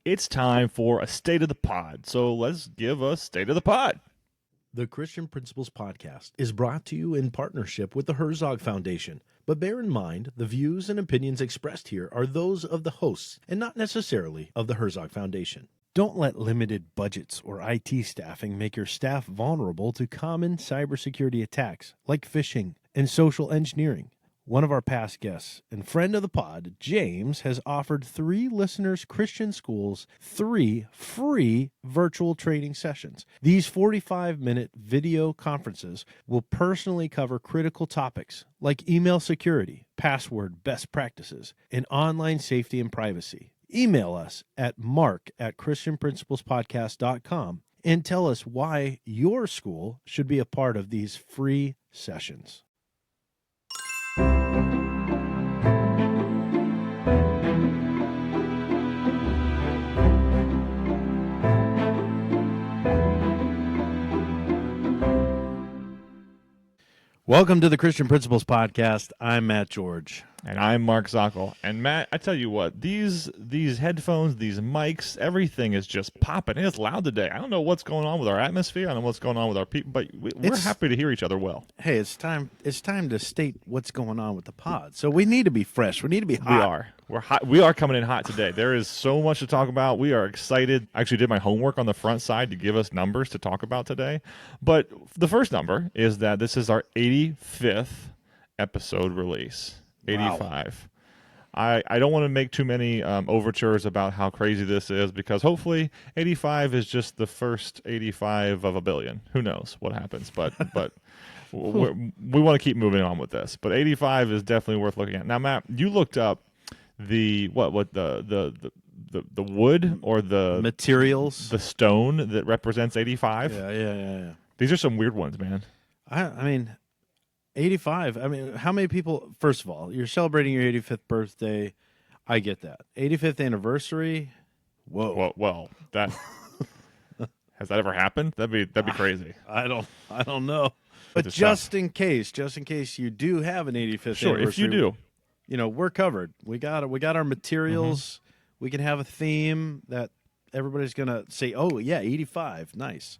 It's time for a State of the Pod. So let's give a State of the Pod. The Christian Principles Podcast is brought to you in partnership with the Herzog Foundation. But bear in mind, the views and opinions expressed here are those of the hosts and not necessarily of the Herzog Foundation. Don't let limited budgets or IT staffing make your staff vulnerable to common cybersecurity attacks like phishing and social engineering. One of our past guests and friend of the pod, James, has offered 3 listeners' Christian schools 3 free virtual training sessions. These 45-minute video conferences will personally cover critical topics like email security, password best practices, and online safety and privacy. Email us at mark@christianprinciplespodcast.com and tell us why your school should be a part of these free sessions. Welcome to the Christian Principles Podcast. I'm Matt George. And I'm Mark Zockel. And Matt, I tell you what, these headphones, these mics, everything is just popping. It's loud today. I don't know what's going on with our atmosphere. I don't know what's going on with our people, but we're happy to hear each other well. Hey, it's time to state what's going on with the pod. So we need to be fresh. We need to be hot. We are. We're hot. We are coming in hot today. There is so much to talk about. We are excited. I actually did my homework on the front side to give us numbers to talk about today. But the first number is that this is our 85th episode release. 85. Wow. I don't want to make too many overtures about how crazy this is, because hopefully 85 is just the first 85 of a billion. Who knows what happens? But we want to keep moving on with this. But 85 is definitely worth looking at. Now, Matt, you looked up the wood or the materials, the stone that represents 85. Yeah. These are some weird ones, man. I mean, 85. I mean, how many people? First of all, you're celebrating your 85th birthday. I get that. 85th anniversary. Whoa. Well, that has that ever happened? That'd be crazy. I don't know. But just in case you do have an 85th sure, anniversary, if you do, we're covered. We got our materials. Mm-hmm. We can have a theme that everybody's gonna say, "Oh yeah, 85, nice."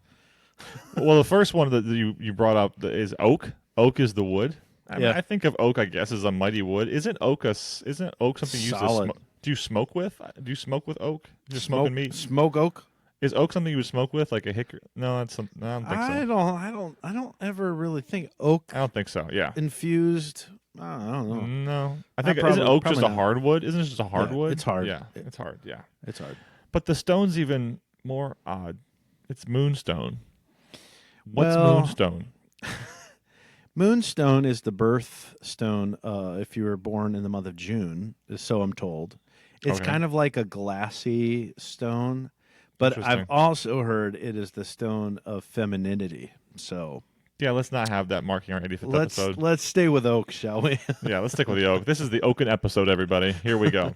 Well, the first one that you brought up is oak. Oak is the wood. I mean, I think of oak, I guess, as a mighty wood. Isn't oak something you use to smoke? Do you smoke with? Do you smoke with oak? You're smoking meat. Smoke oak. Is oak something you would smoke with, like a hickory? No, I don't think so. I don't ever really think oak. I don't think so. Yeah. Infused. I don't know. No, I think isn't oak just a hardwood? Isn't it just a hardwood? It's hard. Yeah, it's hard. Yeah, it's hard. But the stone's even more odd. It's moonstone. What's moonstone? Moonstone is the birth stone if you were born in the month of June, so I'm told. It's kind of like a glassy stone, but I've also heard it is the stone of femininity. So yeah, let's not have that marking our 85th episode. Let's stay with oak, shall we? Yeah, let's stick with the oak. This is the Oaken episode, everybody. Here we go.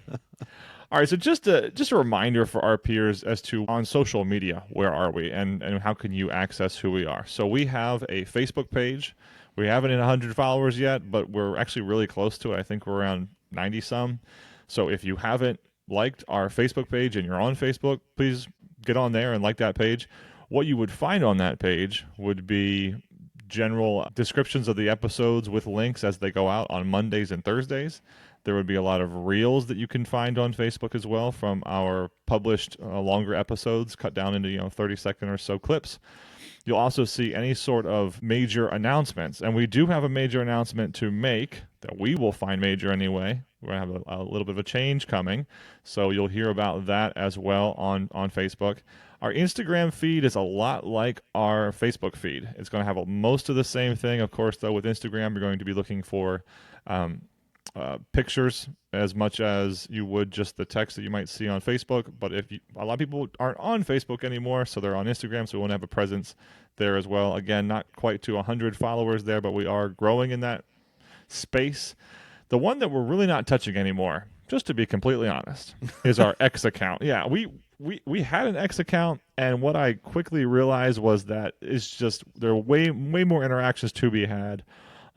All right, so just a reminder for our peers as to on social media, where are we and how can you access who we are? So we have a Facebook page. We haven't hit 100 followers yet, but we're actually really close to it. I think we're around 90-some. So if you haven't liked our Facebook page and you're on Facebook, please get on there and like that page. What you would find on that page would be general descriptions of the episodes with links as they go out on Mondays and Thursdays. There would be a lot of reels that you can find on Facebook as well from our published longer episodes, cut down into 30-second or so clips. You'll also see any sort of major announcements, and we do have a major announcement to make that we will find major anyway. We're going to have a little bit of a change coming, so you'll hear about that as well on Facebook. Our Instagram feed is a lot like our Facebook feed. It's going to have most of the same thing. Of course, though, with Instagram, you're going to be looking for pictures as much as you would just the text that you might see on Facebook. But a lot of people aren't on Facebook anymore, so they're on Instagram, so we want to have a presence there as well. Again, not quite to 100 followers there, but we are growing in that space. The one that we're really not touching anymore, just to be completely honest, is our X account. Yeah, we had an X account, and what I quickly realized was that it's just there are way more interactions to be had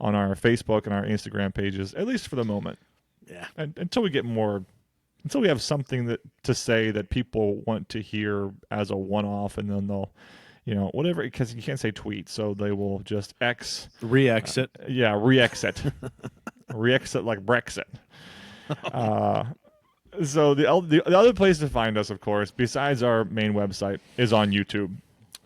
on our Facebook and our Instagram pages, at least for the moment. Yeah. And until we get more until we have something to say that people want to hear as a one-off, and then they'll, whatever, because you can't say tweet, so they will just Re-exit. re-exit, re-exit like Brexit. So the other place to find us, of course, besides our main website, is on YouTube.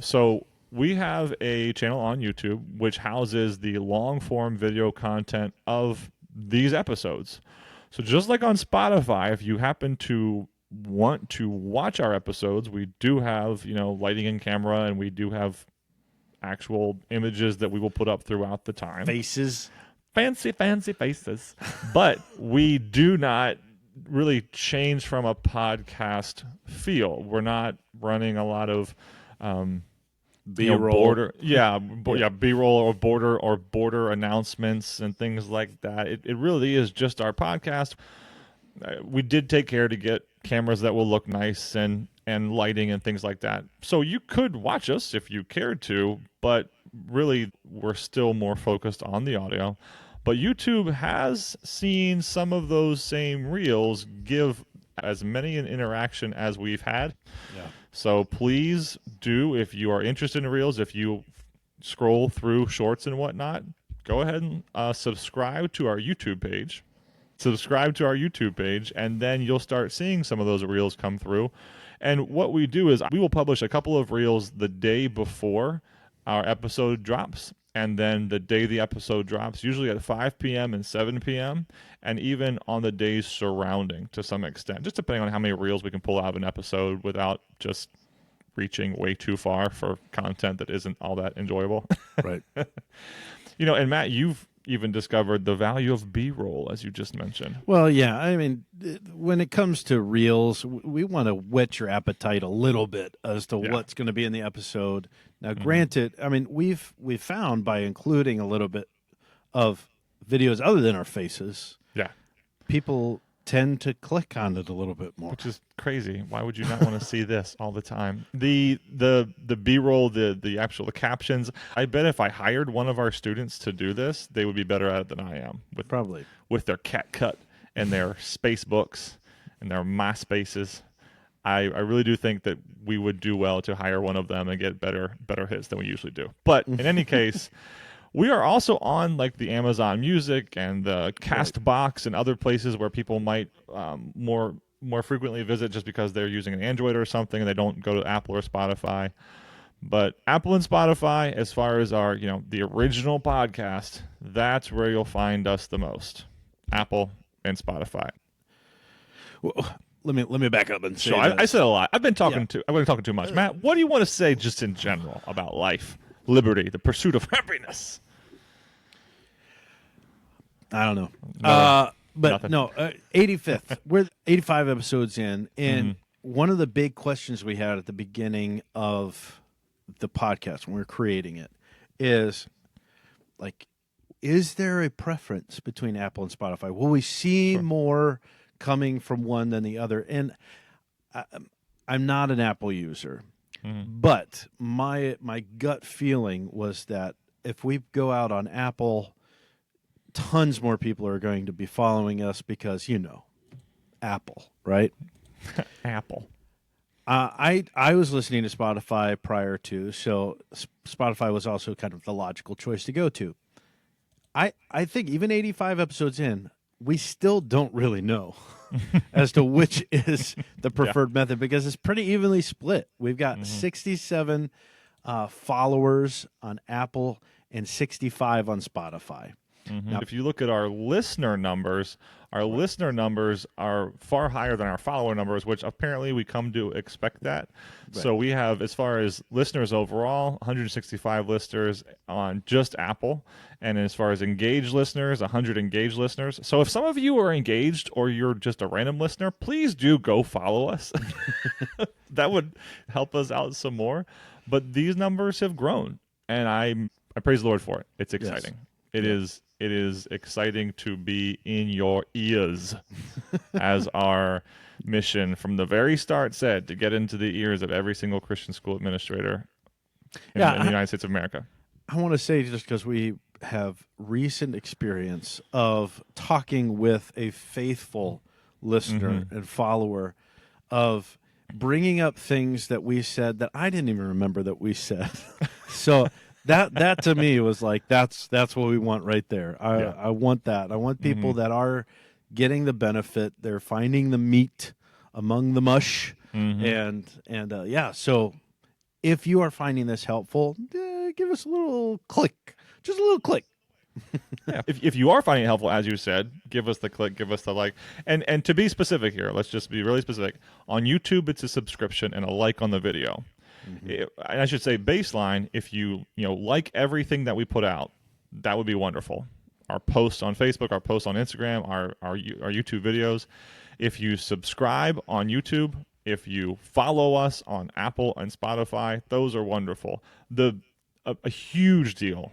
So we have a channel on YouTube which houses the long-form video content of these episodes. So just like on Spotify, if you happen to want to watch our episodes, we do have, lighting and camera, and we do have actual images that we will put up throughout the time. Faces. Fancy faces. But we do not really change from a podcast feel. We're not running a lot of B-roll. B-roll or border announcements and things like that. It really is just our podcast. We did take care to get cameras that will look nice and lighting and things like that. So you could watch us if you cared to, but really we're still more focused on the audio. But YouTube has seen some of those same reels give as many an interaction as we've had. Yeah. So please do, if you are interested in reels, if you scroll through shorts and whatnot, go ahead and subscribe to our YouTube page. And then you'll start seeing some of those reels come through. And what we do is we will publish a couple of reels the day before our episode drops, and then the day the episode drops, usually at 5 p.m. and 7 p.m., and even on the days surrounding to some extent, just depending on how many reels we can pull out of an episode without just reaching way too far for content that isn't all that enjoyable. Right. And Matt, you've even discovered the value of B-roll, as you just mentioned. Well, yeah. I mean, when it comes to reels, we want to whet your appetite a little bit as to what's going to be in the episode. Now, granted, I mean, we've found by including a little bit of videos other than our faces, people tend to click on it a little bit more, which is crazy. Why would you not want to see this all the time? The B-roll, the captions. I bet if I hired one of our students to do this, they would be better at it than I am. With their CapCut and their space books and their MySpaces. I really do think that we would do well to hire one of them and get better hits than we usually do. But in any case, we are also on like the Amazon Music and the Castbox and other places where people might more frequently visit just because they're using an Android or something and they don't go to Apple or Spotify. But Apple and Spotify, as far as our the original podcast, that's where you'll find us the most. Apple and Spotify. Well, let me back up and say I said a lot. I've been talking too much. Matt, what do you want to say just in general about life, liberty, the pursuit of happiness? I don't know. But Nothing. no, 85th. We're 85 episodes in, and one of the big questions we had at the beginning of the podcast when we were creating it is, like, is there a preference between Apple and Spotify? Will we see more coming from one than the other? And I'm not an Apple user, but my gut feeling was that if we go out on Apple, tons more people are going to be following us because, Apple, right? Apple. I was listening to Spotify prior to, so Spotify was also kind of the logical choice to go to. I think even 85 episodes in, we still don't really know as to which is the preferred method because it's pretty evenly split. We've got 67 followers on Apple and 65 on Spotify. Now, if you look at our listener numbers are far higher than our follower numbers, which apparently we come to expect that. Right. So we have, as far as listeners overall, 165 listeners on just Apple. And as far as engaged listeners, 100 engaged listeners. So if some of you are engaged or you're just a random listener, please do go follow us. That would help us out some more. But these numbers have grown, and I praise the Lord for it. It's exciting. Yes. It is exciting to be in your ears, as our mission from the very start said, to get into the ears of every single Christian school administrator in the United States of America. I want to say, just because we have recent experience of talking with a faithful listener and follower of bringing up things that we said that I didn't even remember that we said. So that to me was like, that's what we want right there. I want that. I want people that are getting the benefit. They're finding the meat among the mush. And so if you are finding this helpful, give us a little click, just a little click. Yeah. If you are finding it helpful, as you said, give us the click, give us the like. And to be specific here, let's just be really specific. On YouTube, it's a subscription and a like on the video. And I should say baseline, if you like everything that we put out, that would be wonderful. Our posts on Facebook, our posts on Instagram, our YouTube videos. If you subscribe on YouTube, if you follow us on Apple and Spotify, those are wonderful. A huge deal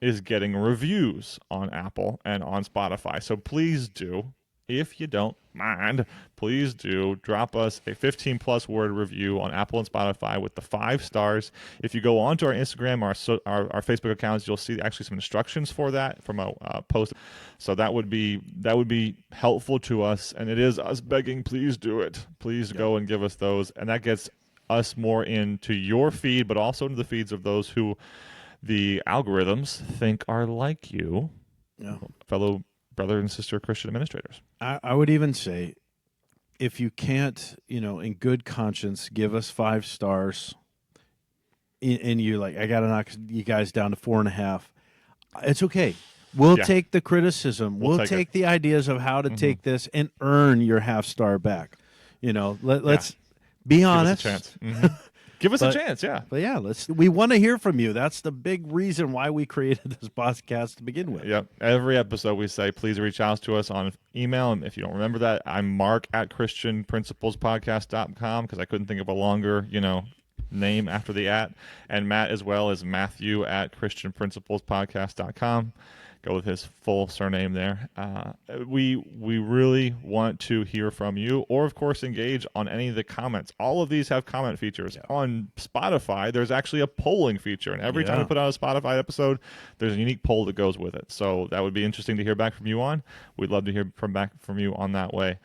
is getting reviews on Apple and on Spotify. So please do, if you don't mind, please do drop us a 15-plus word review on Apple and Spotify with the 5 stars. If you go onto our Instagram, our Facebook accounts, you'll see actually some instructions for that from a post. So that would be helpful to us, and it is us begging, please do it. Please go and give us those, and that gets us more into your feed, but also into the feeds of those who the algorithms think are like you, fellow brother and sister Christian administrators. I would even say, if you can't, in good conscience, give us 5 stars, and you're like, I got to knock you guys down to 4.5, it's okay. We'll take the criticism. We'll take the ideas of how to take this and earn your half star back. Let's be honest. Give us a chance. Give us a chance, yeah. But yeah, we want to hear from you. That's the big reason why we created this podcast to begin with. Yep. Every episode we say, please reach out to us on email. And if you don't remember that, I'm Mark at ChristianPrinciplesPodcast.com because I couldn't think of a longer, name after the @ and Matt as well as Matthew at ChristianPrinciplesPodcast.com. Go with his full surname there. We really want to hear from you, or of course engage on any of the comments. All of these have comment features. On Spotify, there's actually a polling feature, and every time we put out a Spotify episode, there's a unique poll that goes with it. So that would be interesting to hear back from you on. We'd love to hear back from you on that way.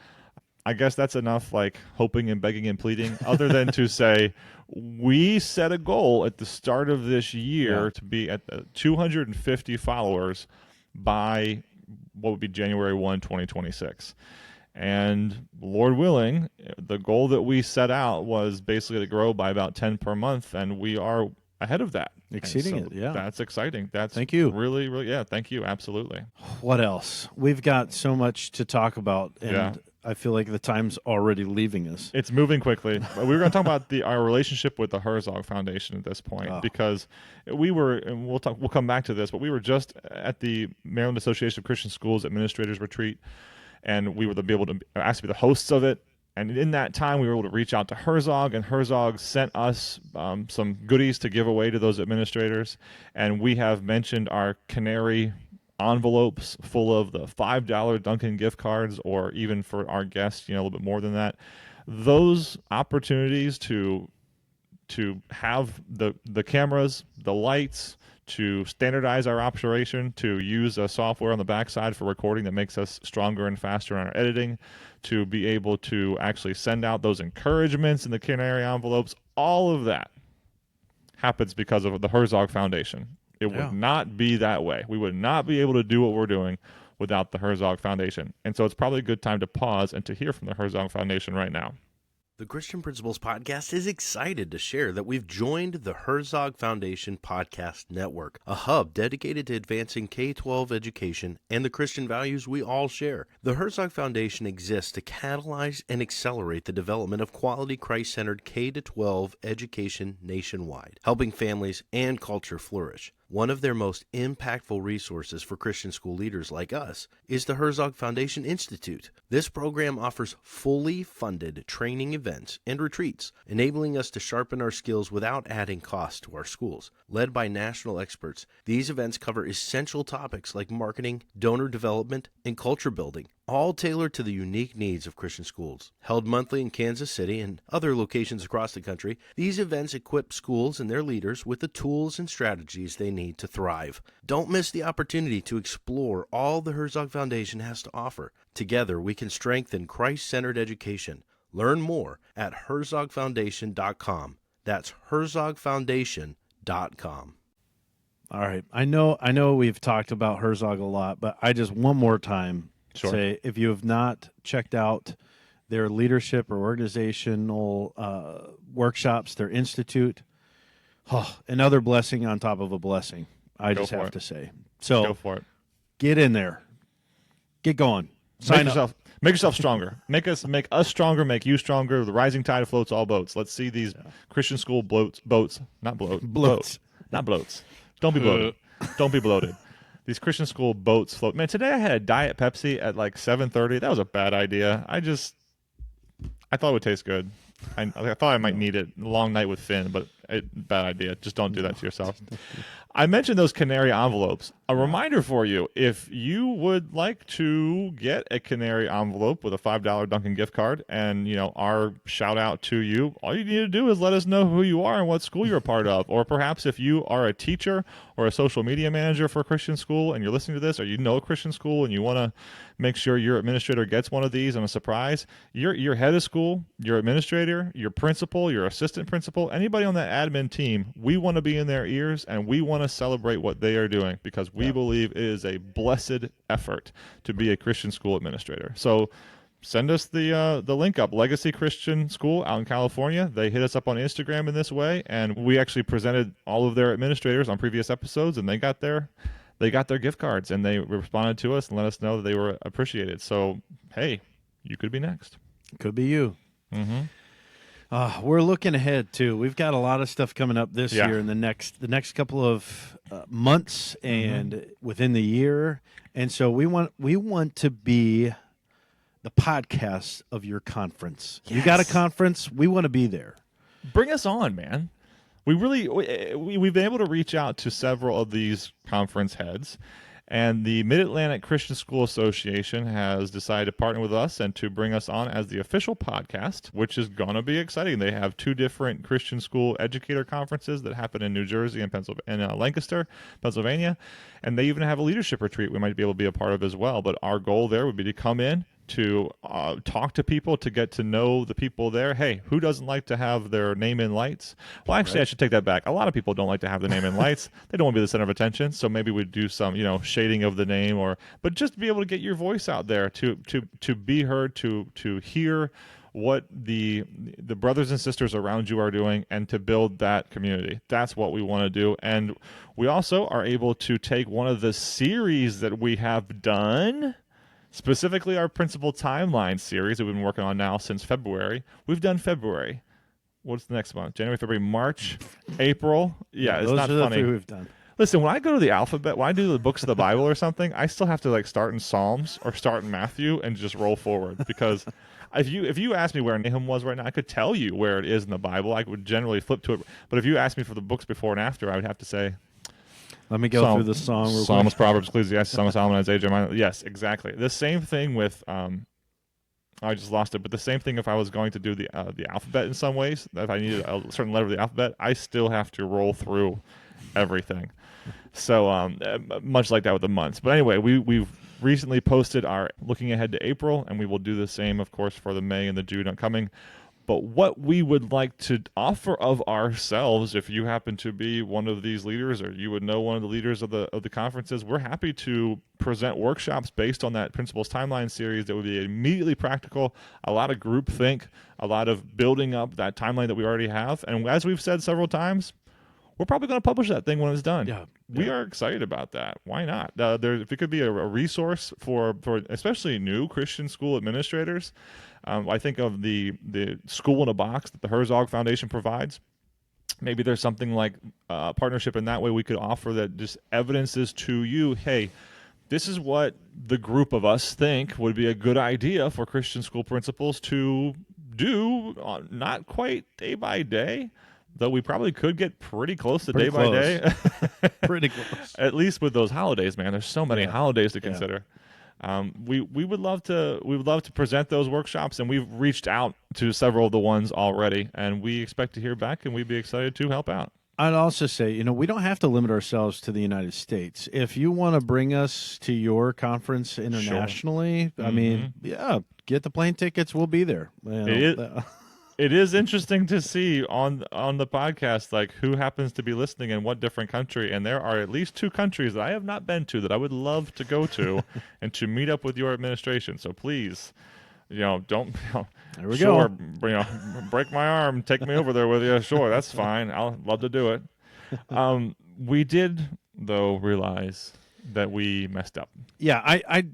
I guess that's enough like hoping and begging and pleading, other than to say we set a goal at the start of this year to be at 250 followers by what would be January 1, 2026. And Lord willing, the goal that we set out was basically to grow by about 10 per month, and we are ahead of that. Exceeding it, yeah. That's exciting. Thank you. Really, really, thank you, absolutely. What else? We've got so much to talk about, and I feel like the time's already leaving us. It's moving quickly. We were going to talk about our relationship with the Herzog Foundation at this point, because we'll come back to this, but we were just at the Maryland Association of Christian Schools Administrators Retreat, and we were asked to be the hosts of it. And in that time, we were able to reach out to Herzog, and Herzog sent us some goodies to give away to those administrators. And we have mentioned our Canary envelopes full of the $5 Dunkin' gift cards, or even for our guests, a little bit more than that. Those opportunities to have the cameras, the lights, to standardize our operation, to use a software on the backside for recording that makes us stronger and faster in our editing, to be able to actually send out those encouragements in the Canary envelopes, all of that happens because of the Herzog Foundation. It would not be that way. We would not be able to do what we're doing without the Herzog Foundation. And so it's probably a good time to pause and to hear from the Herzog Foundation right now. The Christian Principles Podcast is excited to share that we've joined the Herzog Foundation Podcast Network, a hub dedicated to advancing K-12 education and the Christian values we all share. The Herzog Foundation exists to catalyze and accelerate the development of quality Christ-centered K-12 education nationwide, helping families and culture flourish. One of their most impactful resources for Christian school leaders like us is the Herzog Foundation Institute. This program offers fully funded training events and retreats, enabling us to sharpen our skills without adding cost to our schools. Led by national experts, these events cover essential topics like marketing, donor development, and culture building. all tailored to the unique needs of Christian schools. Held monthly in Kansas City and other locations across the country, these events equip schools and their leaders with the tools and strategies they need to thrive. Don't miss the opportunity to explore all the Herzog Foundation has to offer. Together, we can strengthen Christ-centered education. Learn more at herzogfoundation.com. That's herzogfoundation.com. All right. I know we've talked about Herzog a lot, but I just one more time say, if you have not checked out their leadership or organizational workshops, their institute, another blessing on top of a blessing, I just have to say. So go for it. Get in there. Get going. Sign up. Make yourself stronger. Make us stronger. Make you stronger. The rising tide floats all boats. Let's see these Christian school boats. Not bloats. Not bloats. Don't be bloated. Don't be bloated. These Christian school boats float. Man, today I had a Diet Pepsi at like 7:30. That was a bad idea. I thought it would taste good. I thought I might need it. A long night with Finn, but bad idea. Just don't do that to yourself. I mentioned those Canary envelopes. A reminder for you, if you would like to get a Canary envelope with a $5 Dunkin' gift card and, our shout out to you, all you need to do is let us know who you are and what school you're a part of. Or perhaps if you are a teacher or a social media manager for a Christian school and you're listening to this, or you know a Christian school and you want to make sure your administrator gets one of these on a surprise, your head of school, your administrator, your principal, your assistant principal, anybody on that admin team, we want to be in their ears and we want to celebrate what they are doing because we believe it is a blessed effort to be a Christian school administrator. So send us the link up. Legacy Christian School out in California. They hit us up on Instagram in this way, and we actually presented all of their administrators on previous episodes, and they got their gift cards, and they responded to us and let us know that they were appreciated. So, hey, you could be next. Could be you. Mm-hmm. We're looking ahead too. We've got a lot of stuff coming up this year and the next couple of months and within the year, and so we want to be the podcast of your conference. Yes. You got a conference? We want to be there. Bring us on, man. We've been able to reach out to several of these conference heads. And the Mid-Atlantic Christian School Association has decided to partner with us and to bring us on as the official podcast, which is going to be exciting. They have 2 different Christian school educator conferences that happen in New Jersey and Lancaster, Pennsylvania. And they even have a leadership retreat we might be able to be a part of as well. But our goal there would be to come in, to talk to people, to get to know the people there. Hey, who doesn't like to have their name in lights? Well, actually, I should take that back. A lot of people don't like to have their name in lights. They don't want to be the center of attention. So maybe we'd do some, shading of the name, but just to be able to get your voice out there, to be heard, to hear what the brothers and sisters around you are doing, and to build that community. That's what we want to do. And we also are able to take one of the series that we have done, specifically our Principal Timeline series that we've been working on now since February. We've done February. What's the next month? January, February, March, April. Yeah, it's not funny. Those are the 3 we've done. Listen, when I go to the alphabet, when I do the books of the Bible or something, I still have to start in Psalms or start in Matthew and just roll forward, because if you ask me where Nahum was right now, I could tell you where it is in the Bible. I would generally flip to it. But if you ask me for the books before and after, I would have to say, let me go through the song. Psalms, Proverbs, Ecclesiastes, Song of Solomon, Isaiah, Jeremiah. Yes, exactly. The same thing with I just lost it, but the same thing if I was going to do the alphabet in some ways. If I needed a certain letter of the alphabet, I still have to roll through everything. So much like that with the months. But anyway, we've recently posted our looking ahead to April, and we will do the same, of course, for the May and the June upcoming. But what we would like to offer of ourselves, if you happen to be one of these leaders, or you would know one of the leaders of the conferences, we're happy to present workshops based on that Principles Timeline series that would be immediately practical, a lot of groupthink, a lot of building up that timeline that we already have. And as we've said several times, we're probably going to publish that thing when it's done. Yeah. We are excited about that. Why not? If it could be a resource for especially new Christian school administrators, I think of the school in a box that the Herzog Foundation provides. Maybe there's something like a partnership in that way we could offer that just evidences to you, hey, this is what the group of us think would be a good idea for Christian school principals to do, not quite day by day, though we probably could get pretty close to day by day. Pretty close. At least with those holidays, man. There's so many holidays to consider. we would love to present those workshops, and we've reached out to several of the ones already, and we expect to hear back, and we'd be excited to help out. I'd also say, we don't have to limit ourselves to the United States. If you want to bring us to your conference internationally, I mean, yeah, get the plane tickets. We'll be there. It is interesting to see on the podcast, like, who happens to be listening in what different country, and there are at least 2 countries that I have not been to that I would love to go to and to meet up with your administration. So please, don't there we sure, go. Break my arm, take me over there with you. Sure, that's fine. I'll love to do it. We did, though, realize that we messed up. Yeah, I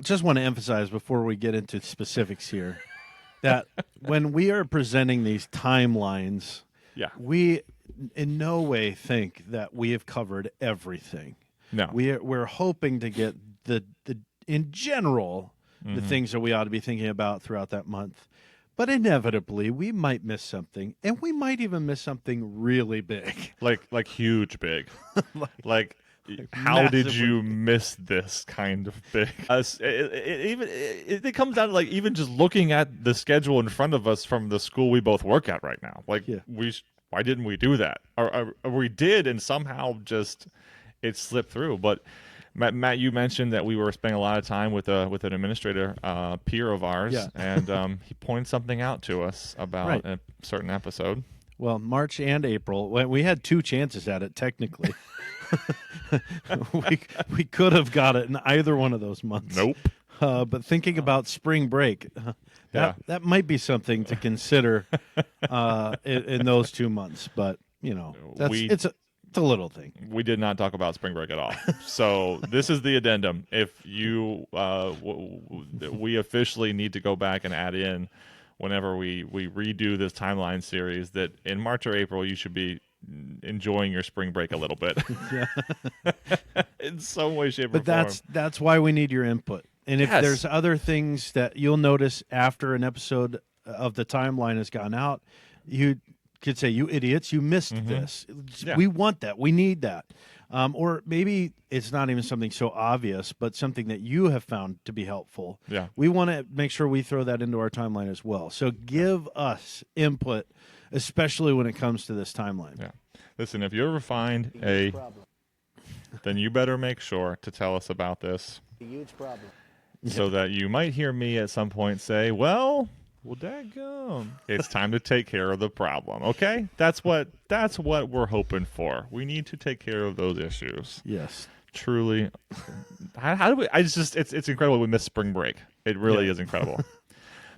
just want to emphasize before we get into specifics here that when we are presenting these timelines, Yeah. we in no way think that we have covered everything. No. We're hoping to get the in general the things that we ought to be thinking about throughout that month. But inevitably, we might miss something, and we might even miss something really big. Like huge big. like how did massively you miss this kind of big? It comes down to, like, even just looking at the schedule in front of us from the school we both work at right now. Like, Yeah. why didn't we do that? Or we did, and somehow just it slipped through. But Matt, you mentioned that we were spending a lot of time with an administrator peer of ours, Yeah. and he pointed something out to us about Right. a certain episode. Well, March and April, we had 2 chances at it, technically. we could have got it in either one of those months. Nope. But thinking about spring break, that might be something to consider in those 2 months. But it's a little thing. We did not talk about spring break at all. So this is the addendum. If you, we officially need to go back and add in whenever we redo this timeline series that in March or April you should be enjoying your spring break a little bit. In some way, shape, or form. But that's why we need your input. And if Yes. there's other things that you'll notice after an episode of the timeline has gone out, you could say, "You idiots, you missed this." Yeah. We want that. We need that. Or maybe it's not even something so obvious, but something that you have found to be helpful. Yeah. We want to make sure we throw that into our timeline as well. So give us input, especially when it comes to this timeline. Yeah. Listen, if you ever find then you better make sure to tell us about this. A huge problem. So that you might hear me at some point say, well, dadgum, it's time to take care of the problem. Okay? That's what we're hoping for. We need to take care of those issues. Yes. Truly. How do we, it's incredible we missed spring break. It really is incredible.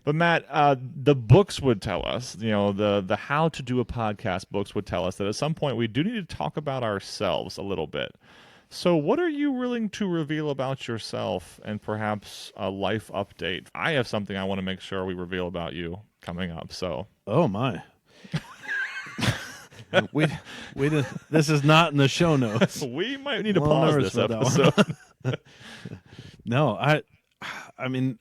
But Matt, the books would tell us, the how to do a podcast books would tell us that at some point we do need to talk about ourselves a little bit. So what are you willing to reveal about yourself and perhaps a life update? I have something I want to make sure we reveal about you coming up. So, Oh my. we did, this is not in the show notes. we might need to Well, pause nervous this about that episode. No, I mean,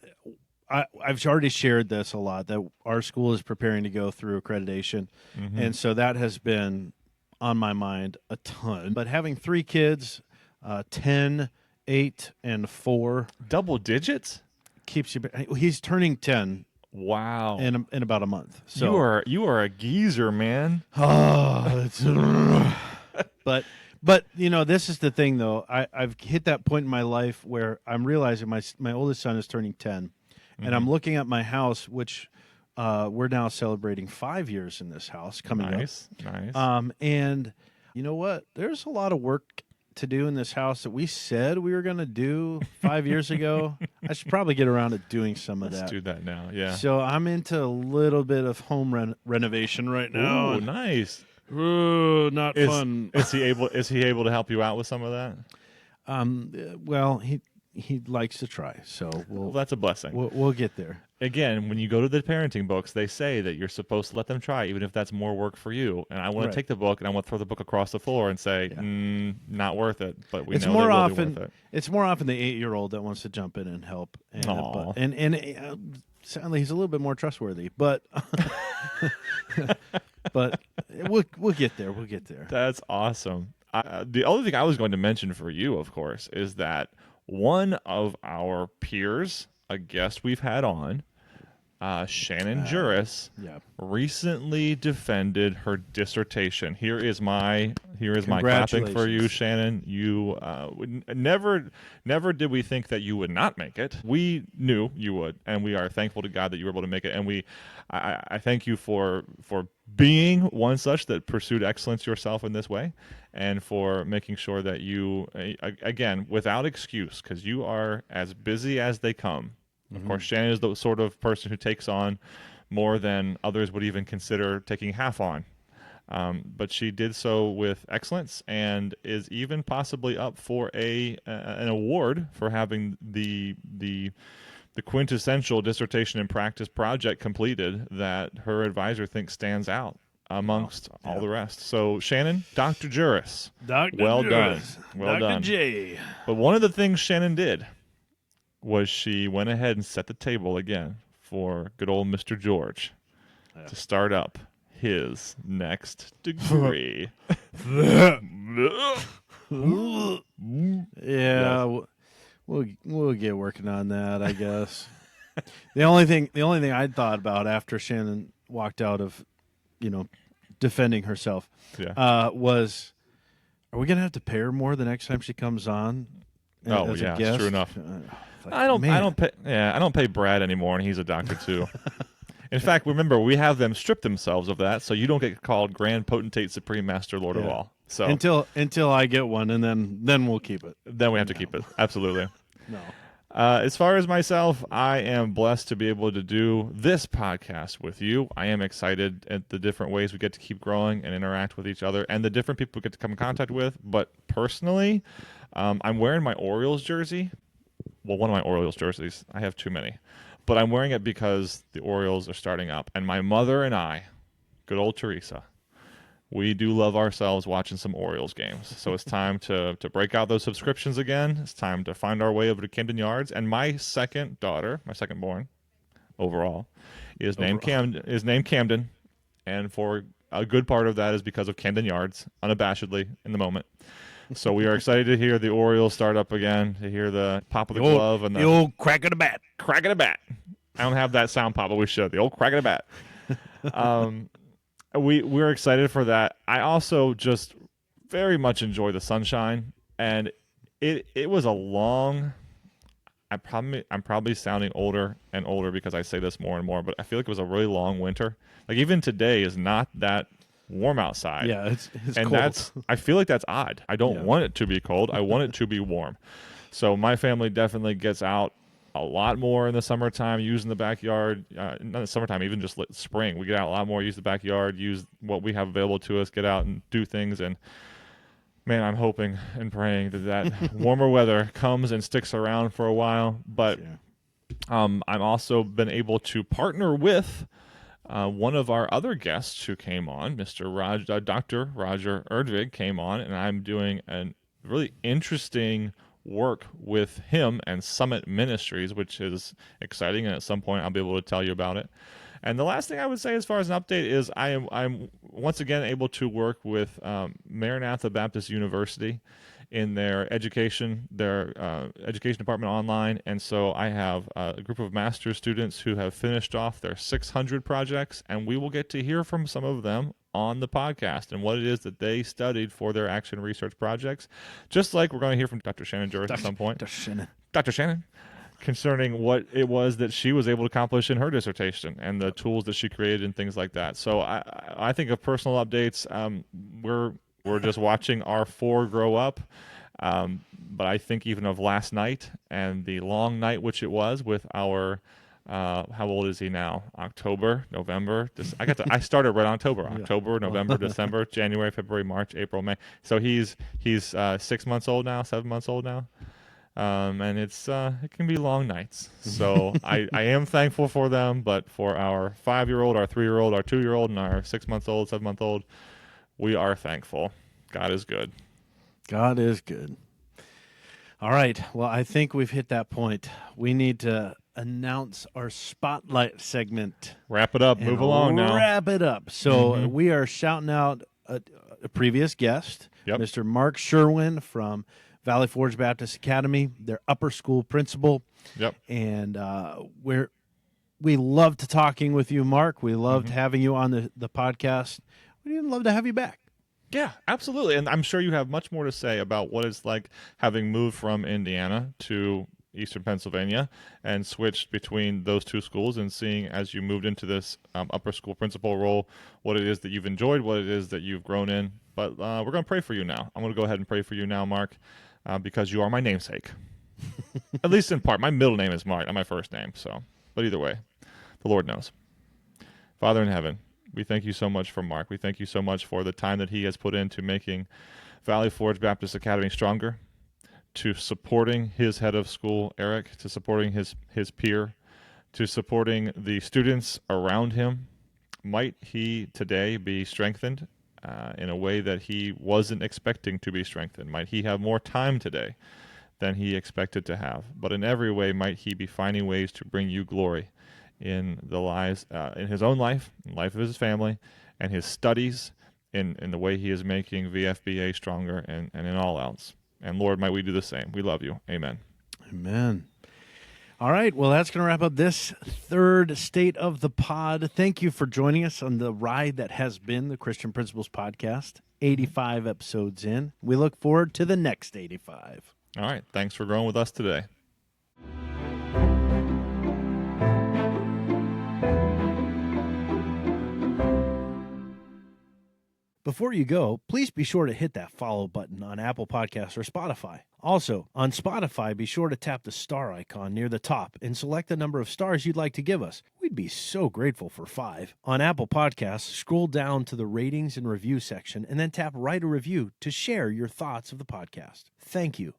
I've already shared this a lot, that our school is preparing to go through accreditation. And so that has been on my mind a ton. But having 3 kids, 10, 8, and 4, Double digits? keeps you. He's turning 10 Wow. in about a month. So you are a geezer, man. oh, but this is the thing though. I've hit that point in my life where I'm realizing my oldest son is turning 10, and I'm looking at my house, which we're now celebrating 5 years in this house coming Nice. up. And you know what? There's a lot of work to do in this house that we said we were going to do 5 years ago. I should probably get around to doing some of Let's that. do that now. Yeah. So I'm into a little bit of home renovation right now. Oh, nice. Ooh, not fun. Is he able to help you out with some of that? Well, he likes to try, so Well, that's a blessing. we'll get there. Again, when you go to the parenting books, they say that you're supposed to let them try, even if that's more work for you. And I want Right. to take the book and I want to throw the book across the floor and say, not worth it. But we It's know more they will often be worth it. it's more often the 8-year-old that wants to jump in and help. And Aw. sadly, he's a little bit more trustworthy, but but we'll get there. We'll get there. That's awesome. The other thing I was going to mention for you, of course, is that one of our peers, a guest we've had on, Shannon Juris, Yeah. recently defended her dissertation. Here is my clapping for you, Congratulations. Shannon. You never did we think that you would not make it. We knew you would, and we are thankful to God that you were able to make it. And I thank you for being one such that pursued excellence yourself in this way, and for making sure that you, again, without excuse, because you are as busy as they come. Of course, Shannon is the sort of person who takes on more than others would even consider taking half on. But she did so with excellence, and is even possibly up for an award for having the quintessential dissertation in practice project completed that her advisor thinks stands out amongst all the rest. So Shannon, Dr. Juris, Dr. well Juris. done. Well Dr. done. J. But one of the things Shannon did was she went ahead and set the table again for good old Mr. George to start up his next degree. Yeah, we'll get working on that, I guess. the only thing I'd thought about after Shannon walked out of, defending herself, Yeah. was, are we gonna have to pay her more the next time she comes on? Oh, as yeah, a guest? true enough. Like, I don't man. pay Brad anymore, and he's a doctor too. In fact, remember, we have them strip themselves of that, so you don't get called Grand Potentate Supreme Master Lord of Yeah. all. So Until I get one, and then we'll keep it. then we have to keep it. Absolutely. No. As far as myself, I am blessed to be able to do this podcast with you. I am excited at the different ways we get to keep growing and interact with each other, and the different people we get to come in contact with. But personally, I'm wearing my Orioles jersey. Well, one of my Orioles jerseys. I have too many. But I'm wearing it because the Orioles are starting up. And my mother and I, good old Teresa, we do love ourselves watching some Orioles games. So it's time to break out those subscriptions again. It's time to find our way over to Camden Yards. And my second daughter, my second born overall, is named Camden. And for a good part of that is because of Camden Yards, unabashedly in the moment. So we are excited to hear the Orioles start up again, to hear the pop of the glove and the old crack of the bat. crack of the bat. I don't have that sound pop, but we should. The old crack of the bat. We're excited for that. I also just very much enjoy the sunshine, and it was a long. I'm probably sounding older and older because I say this more and more, but I feel like it was a really long winter. Like even today is not that warm outside. Yeah, it's and cold. I feel like that's odd. I don't Yeah. want it to be cold. I want it to be warm. So my family definitely gets out a lot more in the summertime, using the backyard. Not in the summertime, even just spring. We get out a lot more, use the backyard, use what we have available to us, get out and do things. And man, I'm hoping and praying that warmer weather comes and sticks around for a while. But I'm also been able to partner with one of our other guests who came on, Dr. Roger Erdvig came on, and I'm doing a really interesting work with him and Summit Ministries, which is exciting, and at some point I'll be able to tell you about it. And the last thing I would say as far as an update is I'm once again able to work with Maranatha Baptist University in their education department online. And so I have a group of master's students who have finished off their 600 projects, and we will get to hear from some of them on the podcast and what it is that they studied for their action research projects. Just like we're going to hear from Dr. Shannon Juris at some point. Dr. Shannon. Concerning what it was that she was able to accomplish in her dissertation and the tools that she created and things like that. So I think of personal updates. We're just watching our four grow up. But I think even of last night and the long night which it was with our how old is he now? October, November. I started right on October. October, November, December, January, February, March, April, May. So he's 6 months old now, 7 months old now. And it can be long nights. So I am thankful for them, but for our 5-year-old, our 3-year-old, our 2-year-old, and our 6-month-old, 7-month-old, we are thankful. God is good. God is good. All right. Well, I think we've hit that point. We need to announce our spotlight segment. Wrap it up. Move along now. Wrap it up. So we are shouting out a previous guest, Yep. Mr. Mark Sherwin from Valley Forge Baptist Academy, their upper school principal. Yep. And we loved talking with you, Mark. We loved having you on the podcast. We'd love to have you back. Yeah, absolutely. And I'm sure you have much more to say about what it's like having moved from Indiana to Eastern Pennsylvania and switched between those two schools, and seeing as you moved into this upper school principal role, what it is that you've enjoyed, what it is that you've grown in. But we're going to pray for you now. I'm going to go ahead and pray for you now, Mark, because you are my namesake. At least in part. My middle name is Mark, not my first name. So, but either way, the Lord knows. Father in heaven, we thank you so much for Mark. We thank you so much for the time that he has put into making Valley Forge Baptist Academy stronger, to supporting his head of school, Eric, to supporting his peer, to supporting the students around him. Might he today be strengthened in a way that he wasn't expecting to be strengthened? Might he have more time today than he expected to have? But in every way, might he be finding ways to bring you glory in the lives, in his own life, in the life of his family, and his studies, in the way he is making VFBA stronger, and in all else. And Lord, might we do the same. We love you. Amen. Amen. All right. Well, that's going to wrap up this third State of the Pod. Thank you for joining us on the ride that has been the Christian Principles Podcast, 85 episodes in. We look forward to the next 85. All right. Thanks for growing with us today. Before you go, please be sure to hit that follow button on Apple Podcasts or Spotify. Also, on Spotify, be sure to tap the star icon near the top and select the number of stars you'd like to give us. We'd be so grateful for 5. On Apple Podcasts, scroll down to the ratings and review section and then tap write a review to share your thoughts of the podcast. Thank you.